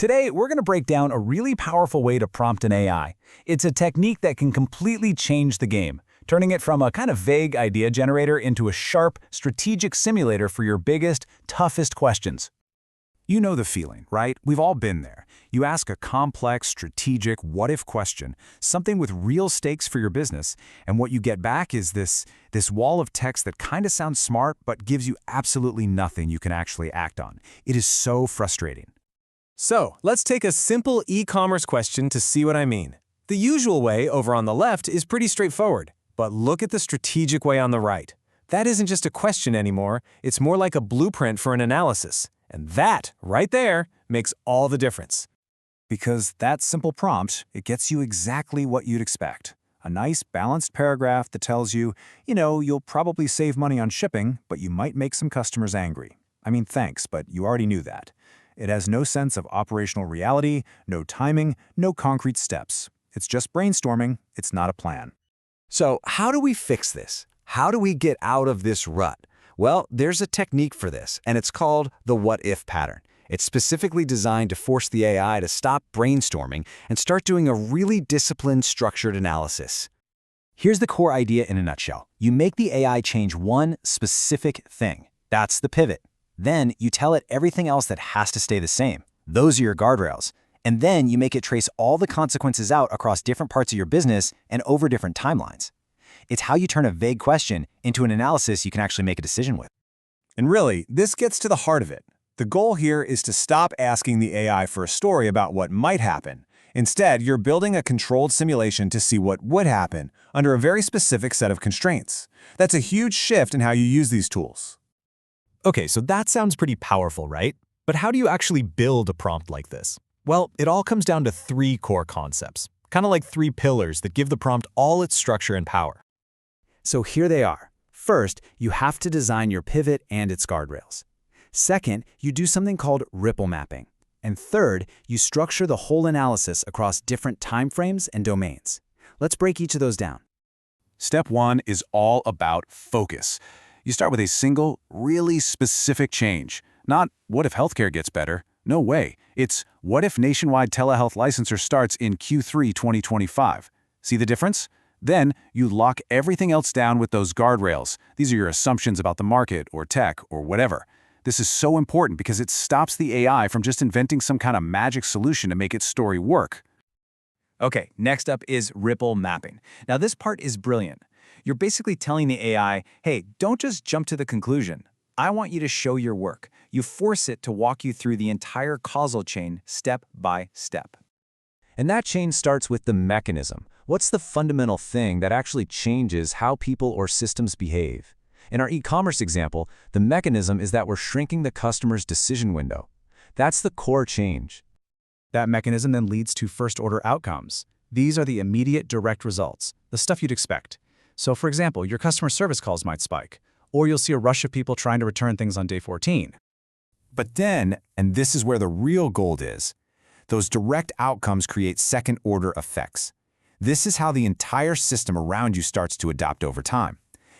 Today, we're going to break down a really powerful way to prompt an AI. It's a technique that can completely change the game, turning it from a kind of vague idea generator into a sharp, strategic simulator for your biggest, toughest questions. You know the feeling, right? We've all been there. You ask a complex, strategic, what-if question, something with real stakes for your business, and what you get back is this wall of text that kind of sounds smart but gives you absolutely nothing you can actually act on. It is so frustrating. So, let's take a simple e-commerce question to see what I mean. The usual way over on the left is pretty straightforward, but look at the strategic way on the right. That isn't just a question anymore, it's more like a blueprint for an analysis. And that, right there, makes all the difference. Because that simple prompt, it gets you exactly what you'd expect. A nice, balanced paragraph that tells you, you'll probably save money on shipping, but you might make some customers angry. I mean, thanks, but you already knew that. It has no sense of operational reality, no timing, no concrete steps. It's just brainstorming, it's not a plan. So how do we fix this? How do we get out of this rut? Well, there's a technique for this, and it's called the what-if pattern. It's specifically designed to force the AI to stop brainstorming and start doing a really disciplined, structured analysis. Here's the core idea in a nutshell. You make the AI change one specific thing. That's the pivot. Then you tell it everything else that has to stay the same. Those are your guardrails. And then you make it trace all the consequences out across different parts of your business and over different timelines. It's how you turn a vague question into an analysis you can actually make a decision with. And really, this gets to the heart of it. The goal here is to stop asking the AI for a story about what might happen. Instead, you're building a controlled simulation to see what would happen under a very specific set of constraints. That's a huge shift in how you use these tools. Okay, so that sounds pretty powerful, right? But how do you actually build a prompt like this? Well, it all comes down to three core concepts, kind of like three pillars that give the prompt all its structure and power. So here they are. First, you have to design your pivot and its guardrails. Second, you do something called ripple mapping. And third, you structure the whole analysis across different timeframes and domains. Let's break each of those down. Step 1 is all about focus. You start with a single, really specific change. Not, what if healthcare gets better? No way. It's, what if nationwide telehealth licensure starts in Q3 2025? See the difference? Then, you lock everything else down with those guardrails. These are your assumptions about the market or tech or whatever. This is so important because it stops the AI from just inventing some kind of magic solution to make its story work. Okay, next up is ripple mapping. Now this part is brilliant. You're basically telling the AI, hey, don't just jump to the conclusion. I want you to show your work. You force it to walk you through the entire causal chain step by step. And that chain starts with the mechanism. What's the fundamental thing that actually changes how people or systems behave? In our e-commerce example, the mechanism is that we're shrinking the customer's decision window. That's the core change. That mechanism then leads to first-order outcomes. These are the immediate direct results, the stuff you'd expect. So for example, your customer service calls might spike, or you'll see a rush of people trying to return things on day 14. But then, and this is where the real gold is, those direct outcomes create second-order effects. This is how the entire system around you starts to adapt over time.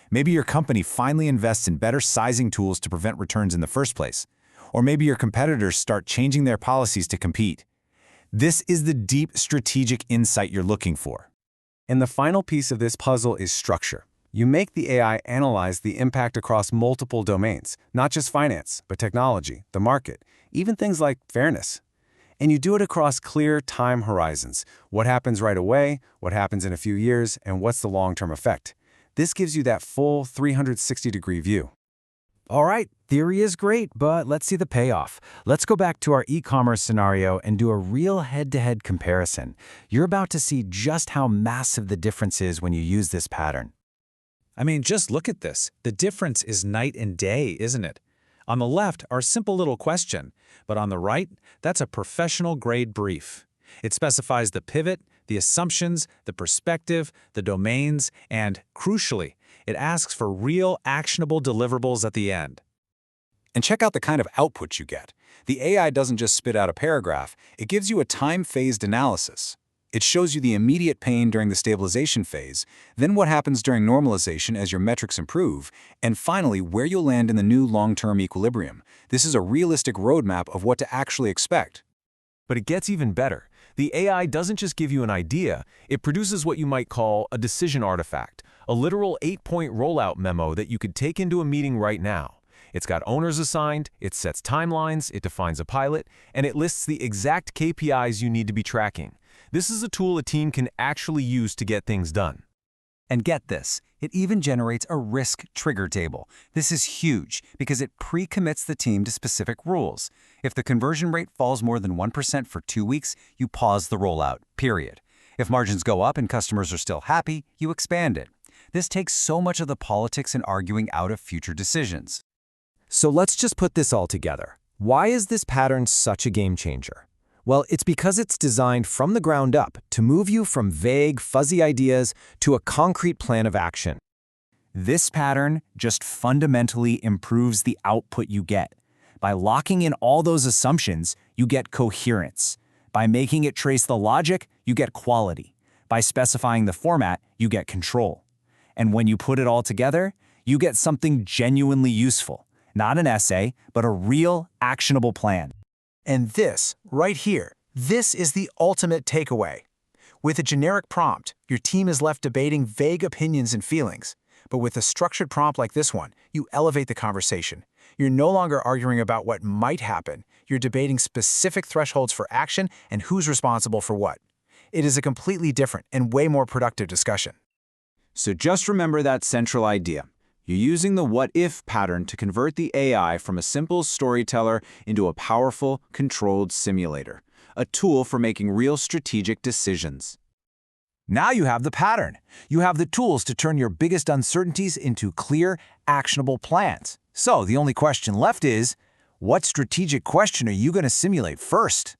Maybe your company finally invests in better sizing tools to prevent returns in the first place. Or maybe your competitors start changing their policies to compete. This is the deep strategic insight you're looking for. And the final piece of this puzzle is structure. You make the AI analyze the impact across multiple domains, not just finance, but technology, the market, even things like fairness. And you do it across clear time horizons. What happens right away, what happens in a few years, and what's the long-term effect. This gives you that full 360-degree view. All right, theory is great, but let's see the payoff. Let's go back to our e-commerce scenario and do a real head-to-head comparison. You're about to see just how massive the difference is when you use this pattern. I mean, just look at this. The difference is night and day, isn't it? On the left, our simple little question, but on the right, that's a professional-grade brief. It specifies the pivot, the assumptions, the perspective, the domains, and, crucially, it asks for real, actionable deliverables at the end. And check out the kind of output you get. The AI doesn't just spit out a paragraph, it gives you a time-phased analysis. It shows you the immediate pain during the stabilization phase, then what happens during normalization as your metrics improve, and finally where you'll land in the new long-term equilibrium. This is a realistic roadmap of what to actually expect. But it gets even better. The AI doesn't just give you an idea, it produces what you might call a decision artifact, a literal 8-point rollout memo that you could take into a meeting right now. It's got owners assigned, it sets timelines, it defines a pilot, and it lists the exact KPIs you need to be tracking. This is a tool a team can actually use to get things done. And get this, it even generates a risk trigger table. This is huge because it pre-commits the team to specific rules. If the conversion rate falls more than 1% for 2 weeks, you pause the rollout, period. If margins go up and customers are still happy, you expand it. This takes so much of the politics and arguing out of future decisions. So let's just put this all together. Why is this pattern such a game changer? Well, it's because it's designed from the ground up to move you from vague, fuzzy ideas to a concrete plan of action. This pattern just fundamentally improves the output you get. By locking in all those assumptions, you get coherence. By making it trace the logic, you get quality. By specifying the format, you get control. And when you put it all together, you get something genuinely useful. Not an essay, but a real, actionable plan. And this, right here, this is the ultimate takeaway. With a generic prompt, your team is left debating vague opinions and feelings. But with a structured prompt like this one, you elevate the conversation. You're no longer arguing about what might happen. You're debating specific thresholds for action and who's responsible for what. It is a completely different and way more productive discussion. So just remember that central idea. You're using the what-if pattern to convert the AI from a simple storyteller into a powerful, controlled simulator, a tool for making real strategic decisions. Now you have the pattern. You have the tools to turn your biggest uncertainties into clear, actionable plans. So the only question left is, what strategic question are you going to simulate first?